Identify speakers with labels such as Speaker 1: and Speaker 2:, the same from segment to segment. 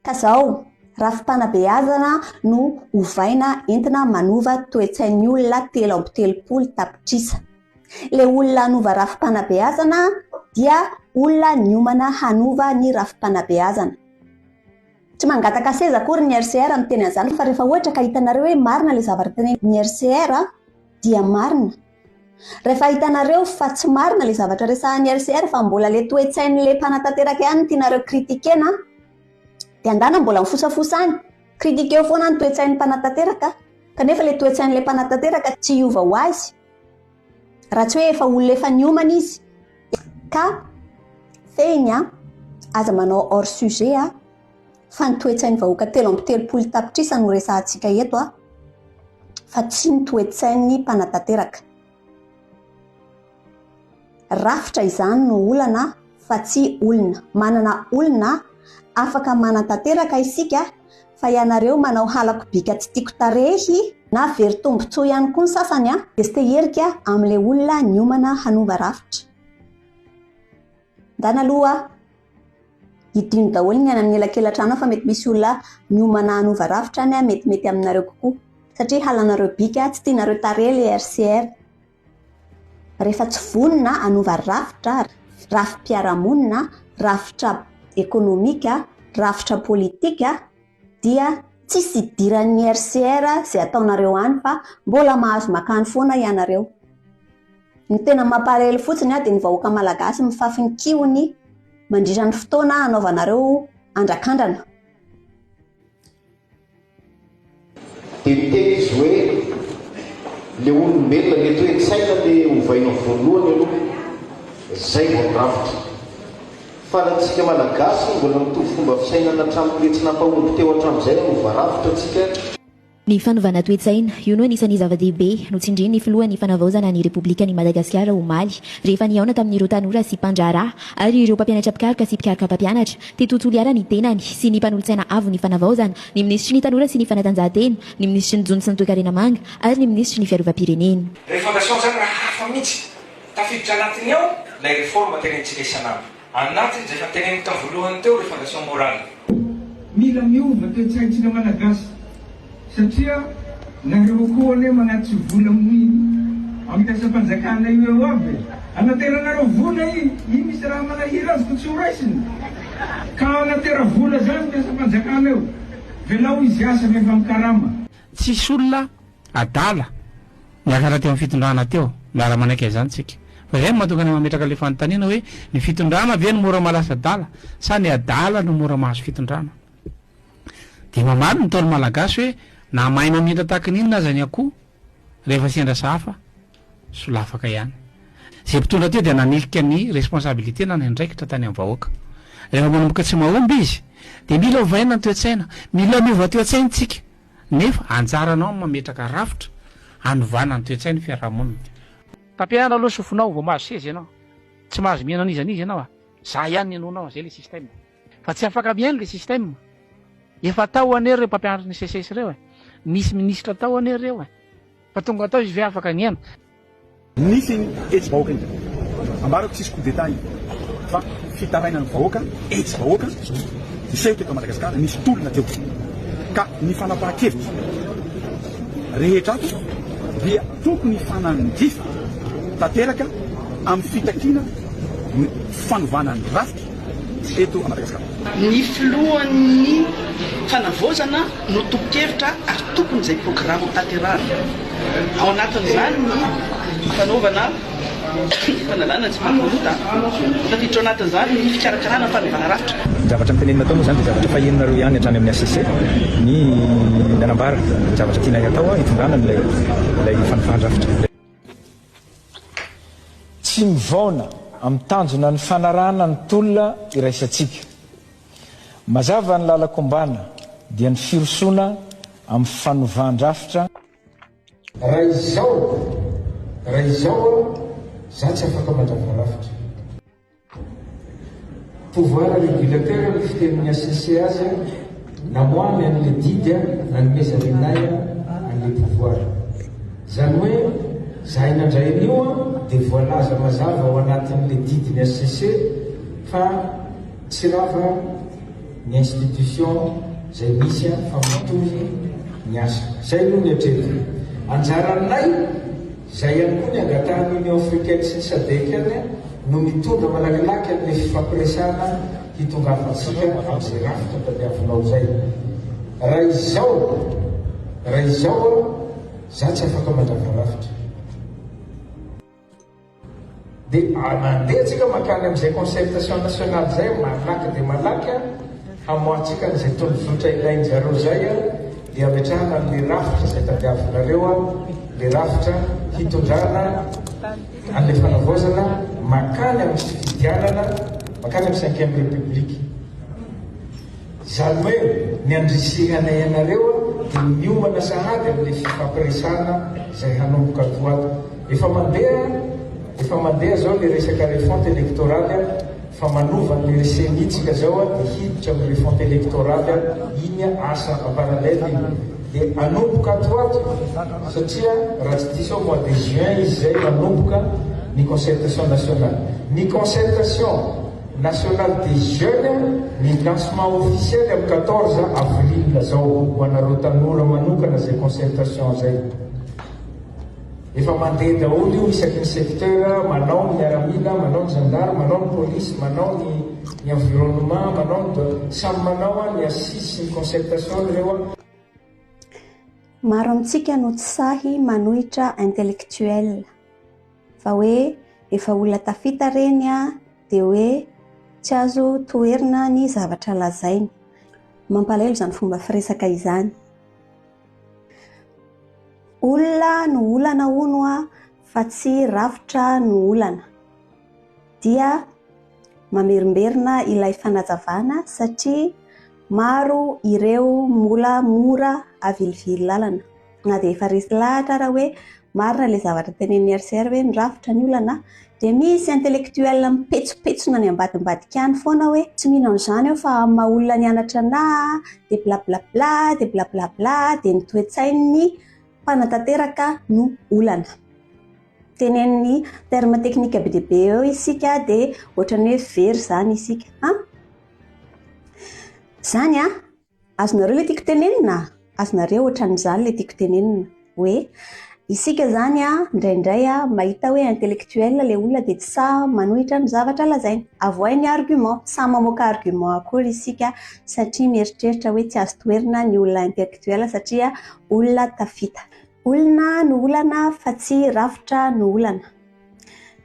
Speaker 1: ka zao rafi-panabeazana no ovaina entina manova toe-tsain'ny olona 3 tapitrisa. Le olona hanova rafi-panabeazana dia olona niomana hanova ny rafi-panabeazana. Tsy mangataka seza akory ny RCR amin'ny teny an'izany fa rehefa ohatra ka hitanareo hoe marina le zavatra tenen'ny RCR dia marina. Rehefa hitanareo fa tsy marina le zavatra resahan'ny RCR fa mbola le toe-tsain'ny le mpanatanteraka ihany tianareo kritikena dia andana mbola mifosafosa any. Kritikeo foana ny toe-tsain'ny mpanatanteraka kanefa le toe-tsain'ny le mpanatanteraka tsy hiova ho azy. Raha tsy hoe efa olona efa niomana izy ka feny aza manao hors sujet fa ny toe-tsain'ny vahoaka 3 tapitrisa no resahantsika eto fa tsy ny toe-tsain'ny mpanatanteraka. Rafitra izany no olana fa tsy olona. Manana olona afaka manatanteraka isika fa ianareo manao halako bika tsy tiako tarehy na very tombontsoa ihany koa ny sasany dia tsy teherika amin'ilay olona niomana hanova rafitra. Ndana aloha hidino daholo ny any amin'ny elakelatrano fa mety misy olona niomana hanova rafitra any mety aminareo kokoa satria halanareo bika tsy tianareo tarehy le RCR. Rehefa tsy vonona hanova rafitra, rafi-piarahamonina, rafitra ekonomika, rafitra politika dia tsy sidiran'ny RCR izay ataonareo any fa mbola mahazo makany foana ianareo. Ny tena mamparely fotsiny dia ny vahoaka malagasy mifafy ny kiony mandritra ny fotoana anaovanareo andrakandrana.
Speaker 2: Dia izy hoe le olombelona le toe-tsaina le ovaina voalohany aloha zay vao rafitra. Fa antsika malagasy mbola mitovy fomba fisainana hatramin'le tsy nampahomby teo hatramin'izay nova rafitra atsika.
Speaker 3: Ny fanovana toe-tsaina io no anisan'ny zava-dehibe notsindrin'ny filohan'ny fanavaozana ny Repoblikan'i Madagasikara omaly rehefa nihaona tamin'ireo tanora sy mpandraharaha ary ireo mpampianatra mpikaroka sy mpikarika mpampianatra teo tontolo iara ny tenany sy ny mpanolo-tsaina avo ny fanavaozana, ny minisitry ny tanora sy ny fanatanjahantena, ny minisitry ny jony sy ny toe-karena manga ary ny minisitry ny fiarovam-pirenena.
Speaker 4: Refondation zany raha hafa mihitsy tafiditra anatiny ao ilay réforme tenentsika isan'andro anaty izay fa teneniny tamin'ny voalohany teo refondation morale.
Speaker 5: Mila miova toe-tsaintsika malagasy satria nareo koa ane manaty vola amikasam-panjakana io eo aby anateranareo vola i misy raha manahira azy ko tsy horaisiny ka anatera vola zany mikasam-panjakana eo velao izy asa mefa mikarama.
Speaker 6: Tsisy olona adala miakara teo amin'ny fitondrana teo miara manaiky izany tsika fa zay mahatokana mametraka le fanontaniana hoe ny fitondrana ve no mora malasa adala sa ny adala no mora mahazo fitondrana. Dia mamary ny taolo malagasy hoe na mahay mamindra tahaka n'inona aza ny akoho rehefa sendra safa solafaka ihany. Zay mpitondra teo dia nanilika ny responsabilité na ny andraikitra tany amin'ny vahoaka. Rehefa manomboka tsy mahomby izy dia mila ovaina ny toe-tsaina, mila miova toe-tsaina tsika nefa anjaranao mametraka rafitra hanovana ny toe-tsaina fiarahamonina. Tampiana aloha sofinao vao mahazo seza ianao, tsy mahazo mihaino an'izy ianao za ihany nianonao zay le système fa tsy afaka mihaino le système. Efa tao anery ireo mpampianatra ny CCS ireo misy ministra tao anery ireo fa tonga atao izy ve afaka niaina.
Speaker 7: Nisy etsy vahoaka iny ambarako tsisy coup d'état iny fa fitaraina ny vahoaka etsy vahoaka iseho teto Madagasikara nisy tolona teo ka ny fanapahan-kevitra rehetra ato dia tokony fananjifa tanteraka amin'ny fitakiana fanovana ny rafitra eto Madagasikara.
Speaker 8: Ny filohan'ny fanavaozana no toko-kevitra ary tokony izay programme tanterahana ao anatin'izany ny fanaovana fanalana tsy mampivarota tafiditra ao anatin'izany ny fikarakarana fanovana rafitra.
Speaker 9: Zavatra mitenenina atao moa zany dia zavatra faheninareo ihany hatrany amin'ny ACC ny nanambara zavatra tiana atao hitondrana ilay fanofahan-drafitra.
Speaker 10: Tsy mivaona amin'ny tanjona ny fanarahana ny tolona iraisantsika. Mazava ny lalakombana dia ny firosoana amin'ny fanovahan-drafitra.
Speaker 11: Raha izao za tsy afaka mandrava rafitra. Pouvoir régulateur ny fitenin'ny ACC azy namoamy an'le didy nanomeza aminay an'le pouvoir. Zany hoe zahay nandray an'io dia voalaza mazava ao anatin'le didiny ACC fa tsy raha ny institution zay misy fa mitovy ny asa zay no mietreto anjaranay zay ihany koa ny angatahany union africaine sy ny sadek any no mitondra malakilaky amin'ny fifampiresana hitongafatsika amin'izay rafitra tadiavinao zay raha izao za tsy afaka mandrava rafitra dia mandeha tsika makany amin'izay concertation nationale zay malaky dia malaky hamoatsika n'izay tondrozotra ilainy zareo zay dia ametrahana amin'ny rafitra zay tadiavinareo le rafitra hitondrana an'le fanavaozana makany amin'ny fidianana makany amin'ny 5e république zany hoe ny andrisihanay anareo dia miomana sahady amin'le fifampiresana zay hanomboka toato efa mandeha zao le resaka refonte électorale fa manovany le resenitsika zao dia hiditra amin'ny refonte électorale iny asa aparalele dia anomboka toato satria raha tsy disao mois de juin izy zay manomboka ny concertation nationale ny concertation nationale des jeunes ny lancement officiel amin'ny 14 avril zao ho anareo tanora manokana zay concertation zay efa mandeha daholo io isaky ny secteur manao ny miaramila manao ny gendarme manao ny police manao ny environnement manao ny samy manao ny assise sy ny concertation reo
Speaker 1: maro amintsika no tsy sahy manohitra intellectuel fa hoe efa olona tafita reny dia hoe tsy azo toerina ny zavatra lazainy mampalahelo izany fomba firesaka izany olona no olana hono fa tsy rafitra no olana dia mamerimberina ilay fanazavana satria maro ireo mbola mora avilivily lalana na dia efa resy lahatra raha hoe marina ilay zavatra tenen'ny RCR hoe ny rafitra ny olana dia misy intellectuel mipetsopetsona ny ambadimbadika any foana hoe tsy mihinao izany fa maha olona nianatra na dia blablabla dia blablabla dia ny toe-tsain'ny mpanatanteraka no olana tenen'ny terme teknika be dia be eo isika dia ohatrany hoe very zany isika zany azonareo ilay tiako tenenina azonareo ohatran'izany ilay tiako tenenina hoe isika zany indraindray mahita hoe intellectuel ilay olona dia tsy sa manohitra ny zavatra lazainy avoay ny argument sa mamoaka argument akory isika satria mieritreritra hoe tsy azo toerina ny olona intellectuel satria olona tafita olona no olana fa tsy rafitra no olana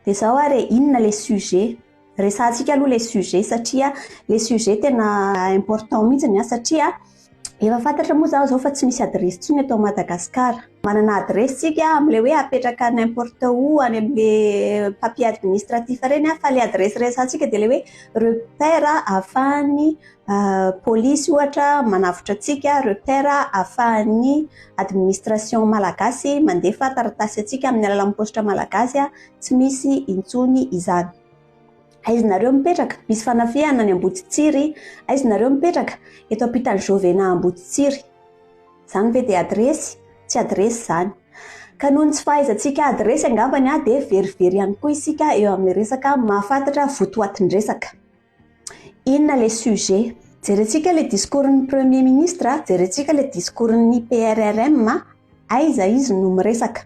Speaker 1: dia zao ary inona le sujet resantsika aloha le sujet satria le sujet tena important mihitsy satria efa fantatra moa zao fa tsy misy adresy tsony eto Madagasikara manana adresy tsika amin'le hoe apetraka n'importe où any amin'le papier administratif reny fa le adresy resantsika dia le hoe repère ahafahan'ny polisy ohatra manavotra atsika repère ahafahan'ny administration malagasy mandefa taratasy atsika amin'ny alalan'ny postra malagasy tsy misy intsony izany aizanareo mipetraka misy fanafiana ny Ambotsitsiry aizanareo mipetraka eto hôpital Jovena Ambotsitsiry zany ve dia adresy tsy adresy zany ka noho ny tsy fahaizantsika adresy angambany dia verivery ihany koa isika eo amin'ny resaka mahafantatra votoatin-dresaka inona le sujet jerentsika le discours-ny premier ministre jerentsika le discours-ny PRRM aiza izy no miresaka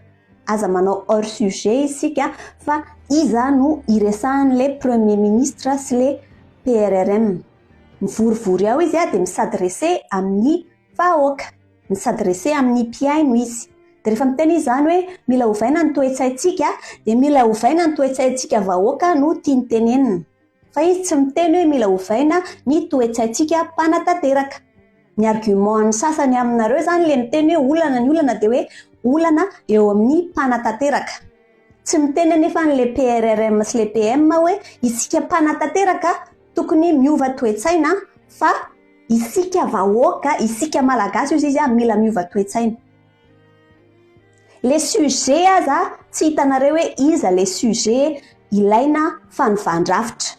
Speaker 1: aza manao hors sujet isika fa iza no iresahan'le premier ministre sy le PRRM mivorivory ao izy dia misadrese amin'ny vahoaka misadrese amin'ny mpiaino izy dia rehefa miteny izany hoe mila ovaina ny toe-tsaintsika dia mila ovaina ny toe-tsaintsika vahoaka no tiany tenenina fa izy tsy miteny hoe mila ovaina ny toe-tsaintsika mpanatanteraka ny argument ny sasany aminareo zany le miteny hoe olana ny olana dia hoe olana eo amin'ny mpanatanteraka tsy miteny nefa n'le PRRM sy le PM hoe isika mpanatanteraka tokony miova toe-tsaina fa isika vahoaka isika malagasy izy mila miova toe-tsaina le sujet aza tsy hitanareo hoe iza le sujet ilaina fanovandravitra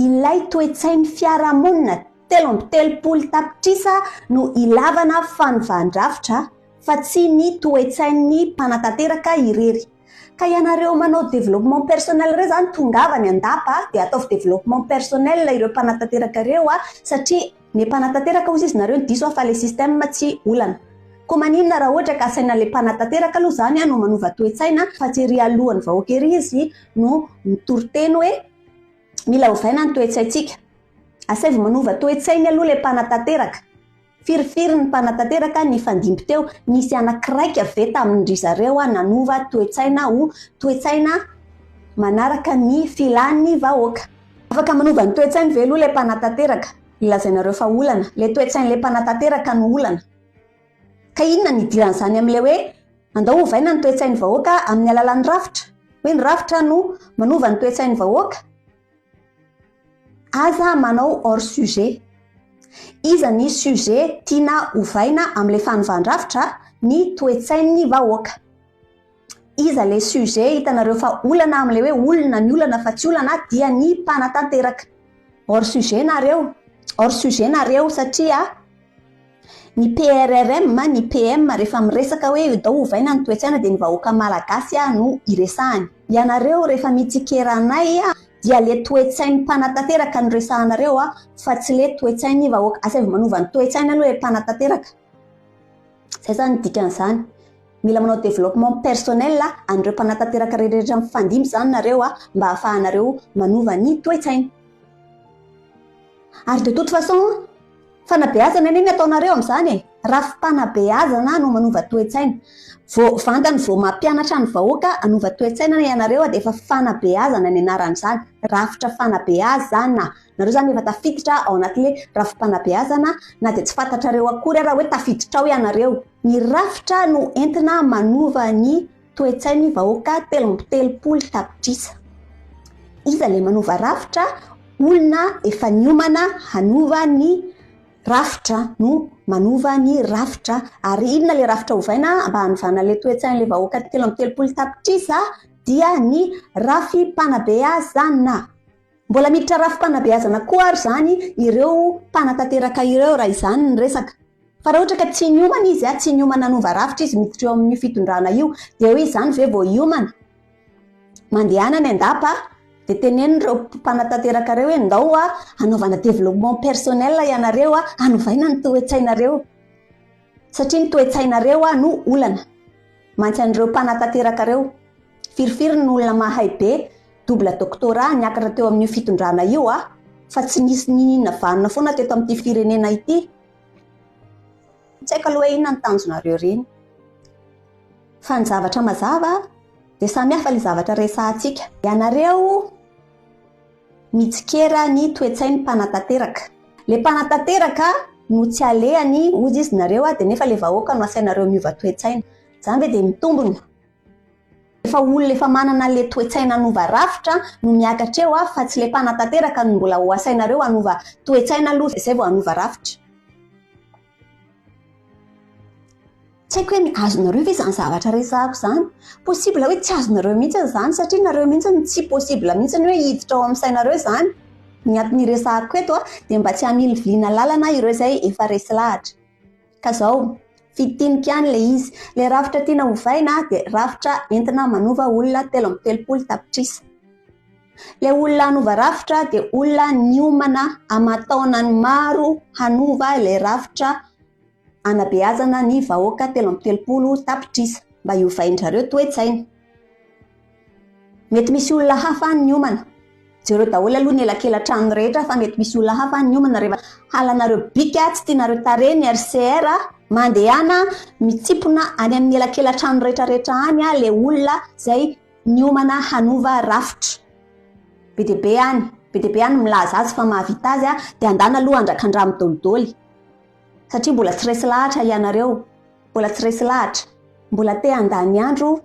Speaker 1: ilay toe-tsainy fiarahamonina telopolo tapitrisa no ilavana fanovandravitra fa tsy ny toe-tsain'ny mpanatanteraka irery ka ianareo manao développement personnel reo zany tongava ny andapa dia ataovy développement personnel ireo mpanatanteraka reo satria ny mpanatanteraka ozy izy nareo ny diso fa le système tsy olana ko maninona raha ohatra ka asaina le mpanatanteraka aloha zany no manova toe-tsaina fa tsy ry alohany vahoaka ery izy no mitoroteny hoe mila ovaina ny toe-tsaintsika asaivy manova toe-tsainy aloha le mpanatanteraka firifiry ny mpanatanteraka ny fandimby teo nisy anakiraiky avy tamin'ndry zareo nanova toe-tsaina ho toe-tsaina manaraka ny filan'ny vahoaka afaka manova ny toe-tsainy ve aloha le mpanatanteraka ilazainareo fa olana le toe-tsainy le mpanatanteraka no olana ka inona ny idiran'izany amin'ilay hoe andao ovaina ny toe-tsainy vahoaka amin'ny alalan'ny rafitra hoe ny rafitra no manova ny toe-tsainy vahoaka aza manao hors sujet iza ny sujet tiana ovaina amin'ilay fanovàn-drafitra ny toe-tsain'ny vahoaka iza le sujet hitanareo fa olana amin'ilay hoe olona ny olana fa tsy olana dia ny mpanatanteraka hors sujet nareo satria ny PRRM ny PM rehefa miresaka hoe dao ovaina ny toe-tsaina dia ny vahoaka malagasy no iresahany ianareo rehefa mitsikeranay dia le toe-tsainy mpanatanteraka no resahanareo fa tsy le toe-tsainy vahoaka asaivy manova ny toe-tsaina aloha le mpanatanteraka zay zany dikan'izany mila manao développement personnel an'ireo mpanatanteraka rehetrarehetra mifandimby zany nareo mba hahafahanareo manova ny toe-tsaina ary de toute façon fanabeazana neny ataonareo amin'izany rafim-panabeazana no manova toe-tsaina vantany vao mampianatra ny vahoaka anova toe-tsaina ianareo dia efa fanabeazana ny anaran'izany rafitra fanabeazana nareo zany efa tafiditra ao anatin'le rafim-panabeazana na dia tsy fantatrareo akory raha hoe tafiditra ao ianareo ny rafitra no entina manova ny toe-tsainy vahoaka telopolo tapitrisa iza le manova rafitra olona efa niomana hanova ny rafitra no manova ny rafitra ary inona le rafitra ovaina mba hanovana le toe-tsainy le vahoaka telopolo tapitrisa dia ny rafim-panabeazana mbola miditra rafim-panabeazana koa ary zany ireo mpanatanteraka ireo raha izany ny resaka fa raha ohatra ka tsy niomana izy tsy niomana hanova rafitra izy miditra eo amin'ny fitondrana io dia hoe izany ve vao iomana mandehana ny andapa dia tenenireo mpanatanteraka reo hoe ndao hanaovana développement personnel ianareo hanovaina ny toe-tsainareo satria ny toe-tsainareo no olana mantsy an'ireo mpanatanteraka reo firifiry ny olona mahay be double doctorat niakatra teo amin'ny fitondrana io fa tsy nisy ninona vanona foana teto amin'ity firenena ity tsy haiko aloha hoe inona ny tanjonareo reny fa ny zavatra mazava dia samy hafa le zavatra resahantsika ianareo mitsikera ny toe-tsainy mpanatanteraka le mpanatanteraka no tsy alehany ozy izy nareo dia nefa le vahoaka no asainareo miova toe-tsaina zany hoe dia mitombona efa olona efa manana le toe-tsaina hanova rafitra no miakatra eo fa tsy le mpanatanteraka no mbola ho asainareo hanova toe-tsaina aloha izay vao hanova rafitra tsy haiko hoe azonareo ve zany zavatra resahako zany possible hoe tsy azonareo mihitsy zany satria nareo mihitsy tsy possible mihitsy hoe hiditra ao amin'ny sainareo zany ny antony resahako eto dia mba tsy hamily viliana lalana ireo izay efa resy lahatra ka zao fitinika ihany le izy le rafitra tiana ovaina dia rafitra entina manova olona telopolo tapitrisa le olona hanova rafitra dia olona niomana amataonany maro hanova le rafitra anabeazana ny vahoaka telopolo tapitrisa mba iovaindrareo toe-tsaina mety misy olona hafa niomana jereo daholo aloha ny elakelan-trano rehetra fa mety misy olona hafa niomana rehefa halanareo bika tsy tianareo tare ny RCR mandehana mitsipona any amin'ny elakelan-trano rehetrarehetra any le olona izay niomana hanova rafitra be dia be any milaza azy fa mahavita azy dia andana aloha andrakandra midolidoly satria mbola tsy resy lahatra ianareo mbola tsy resy lahatra mbola te andany andro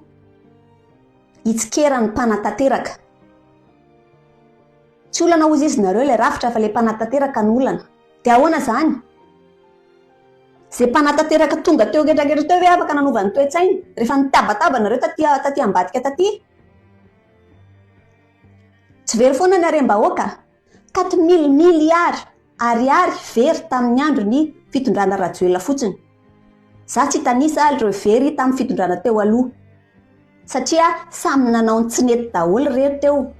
Speaker 1: hitsikeran'ny mpanatanteraka tsy olana ozy izy nareo le rafitra fa le mpanatanteraka ny olana dia ahoana zany zay mpanatanteraka tonga teo ketraketra teo hoe afaka nanovany toe-tsaina rehefa nitabataba nareo taty ambadika taty tsy very foana ny arem-bahoaka 4 miliary ariary very tamin'ny andro ny fitondrana rajoelina fotsiny za tsy tanisa ireo very tamin'ny fitondrana teo aloha satria samy nanao ny tsinety daholo rehetra teo.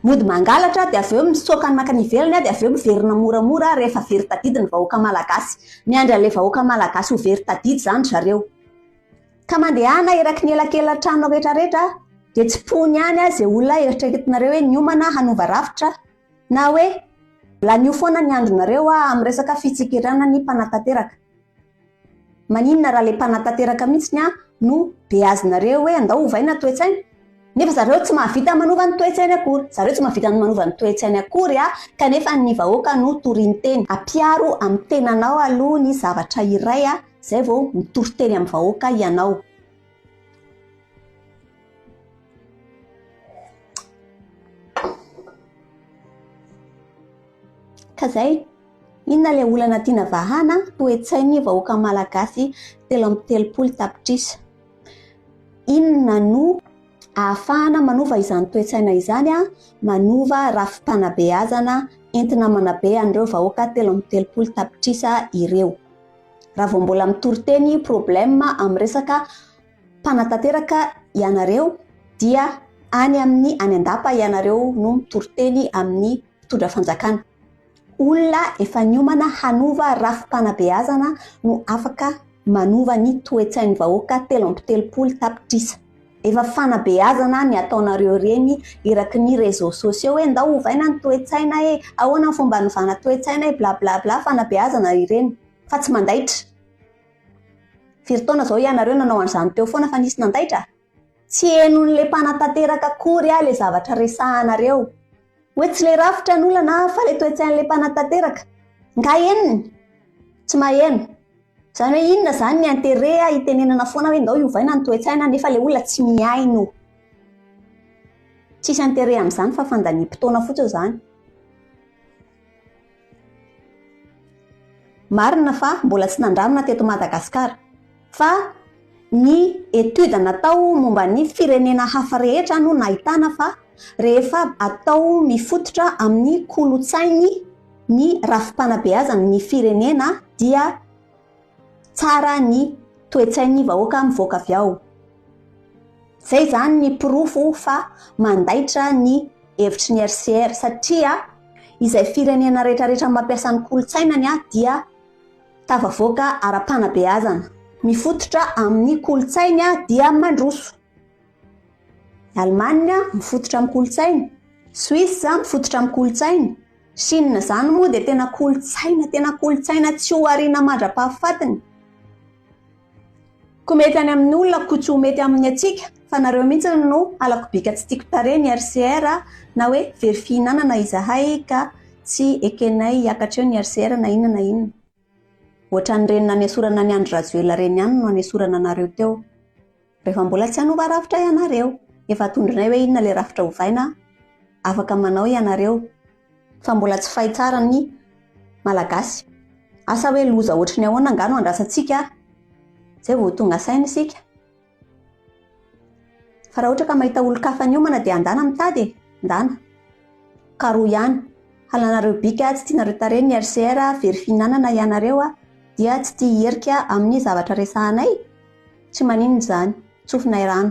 Speaker 1: Mody mangalatra dia avy eo misoka ny maka ny ivelany dia avy eo miverina moramora rehefa very tadidy ny vahoaka malagasy. Miandry an'ilay vahoaka malagasy ho very tadidy zany zareo. Ka mandehana eraky ny elakelan-trano rehetrarehetra dia tsy pony ihany izay olona eritreretinareo hoe niomana hanova rafitra na hoe lanio foana ny andronareo amin'ny resaka fitsikirana ny mpanatanteraka. Maninona raha ilay mpanatanteraka mihitsy no beazinareo hoe andao hovaina toe-tsaina, nefa zareo tsy mahavita manova ny toe-tsaina akory. Zareo tsy mahavita manova ny toe-tsaina akory kanefa ny vahoaka no torin-teny. Ampiaro amin'ny tenanao aloha ny zavatra iray izay vao mitory-teny amin'ny vahoaka ianao. Ka zay, inona ilay olana tiana vahana toe-tsain'ny vahoaka malagasy 3 tapitrisa. Inona no ahafahana manova izany toe-tsaina izany manova rafim-panabeazana entina manabe an'ireo vahoaka 3 tapitrisa ireo. Raha vao mbola mitory-teny problema amin'ny resaka mpanatanteraka ianareo dia any an-dapa ianareo no mitory-teny amin'ny mpitondra fanjakana. Olona efa niomana hanova rafim-panabeazana no afaka manova ny toe-tsain'ny vahoaka 3 tapitrisa. Efa fanabeazana ny ataonareo reny eraky ny réseaux sociaux hoe ndao hovaina ny toe-tsaina ahoana ny fomba novana toe-tsaina bla bla bla, fanabeazana ireny fa tsy mandaitra. Firy taona zao ianareo nanao an'izany teo foana fa nisy nandaitra? Tsy henon'ilay mpanatanteraka akory ilay zavatra resahanareo. Hoe tsy ilay rafitra ny olana fa ilay toe-tsain'ilay mpanatanteraka. Nga henony? Tsy maheno. Zany hoe inona zany ny intérêt hitenenana foana hoe ndao hovaina ny toe-tsaina nefa ilay olona tsy miaino. Tsisy intérêt amin'izany fa fandaniam-potoana fotsiny zany. Marina fa mbola tsy nandramina teto Madagasikara fa ny étude natao momba ny firenena hafa rehetra no nahitana fa rehefa atao mifototra amin'ny kolotsainy ny rafim-panabeazana ny firenena dia tsara ny toe-tsain'ny vahoaka mivoaka avy ao. Zay zany ny pirofo fa mandaitra ny hevitry ny RCR satria izay firenena rehetrarehetra mampiasa ny kolotsainany dia tafavoaka ara-panabeazana. Mifototra amin'ny kolotsainy dia mandroso. Allemagne mifototra amin'ny kolotsainy, Suisse mifototra amin'ny kolotsainy, Chine zany moa dia tena kolotsaina tsy ho ariana mandra-pahafatiny. Ko mety any amin'ny olona ko tsy ho mety amin'ny atsika fa nareo mihitsy no alako bika tsy tiako tare ny RCR na hoe very fihinanana izahay ka tsy ekenay hiakatra eo ny RCR na inona na inona. Ohatra ny reny nanesorana ny Andry Rajoelina reny ihany no nanesorana anareo teo. Rehefa mbola tsy hanova rafitra ianareo, efa tondrinay hoe inona ilay rafitra hovaina, afaka manao ianareo fa mbola tsy fay tsara ny malagasy. Asa hoe loza ohatra ny ahoana angano andrasantsika zay vao tonga saina isika. Fa raha ohatra ka mahita olo-kafa niomana dia andana mitady ndana. Karo ihany, halanareo bika tsy tianareo tare ny RCR very fihinanana ianareo dia tsy tia hierika amin'ny zavatra resahanay. Tsy maninona izany, tsofinay rano.